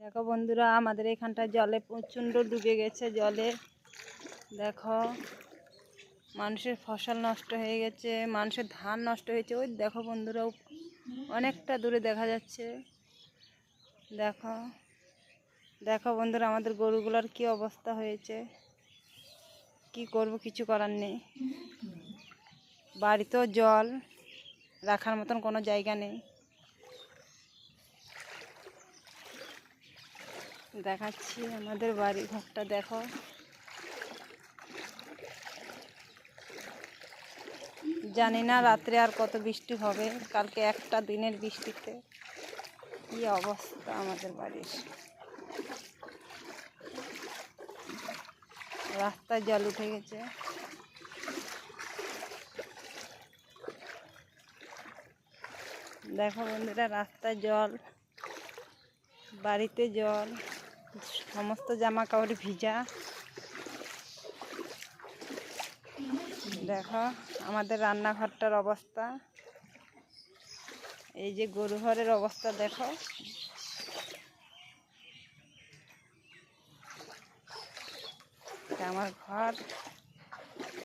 দেখো বন্ধুরা, আমাদের এখানটা জলে প্রচণ্ড ডুবে গেছে। জলে দেখো মানুষের ফসল নষ্ট হয়ে গেছে, মানুষের ধান নষ্ট হয়েছে। ওই দেখো বন্ধুরা, অনেকটা দূরে দেখা যাচ্ছে। দেখো দেখো বন্ধুরা, আমাদের গরুগুলোর কি অবস্থা হয়েছে। কি করব, কিছু করার নেই। বাড়িতেও জল, রাখার মতন কোনো জায়গা নেই। দেখাচ্ছি আমাদের বাড়ি ঘরটা, দেখো। জানি না রাত্রে আর কত বৃষ্টি হবে। কালকে একটা দিনের বৃষ্টিতে কি অবস্থা আমাদের বাড়ির। রাস্তায় জল উঠে গেছে। দেখো বন্ধুরা, রাস্তায় জল, বাড়িতে জল, সমস্ত জামা কাপড় ভিজা। দেখো আমাদের রান্নাঘরটার অবস্থা, এই যে গরু ঘরের অবস্থা দেখো। এটা আমার ঘর।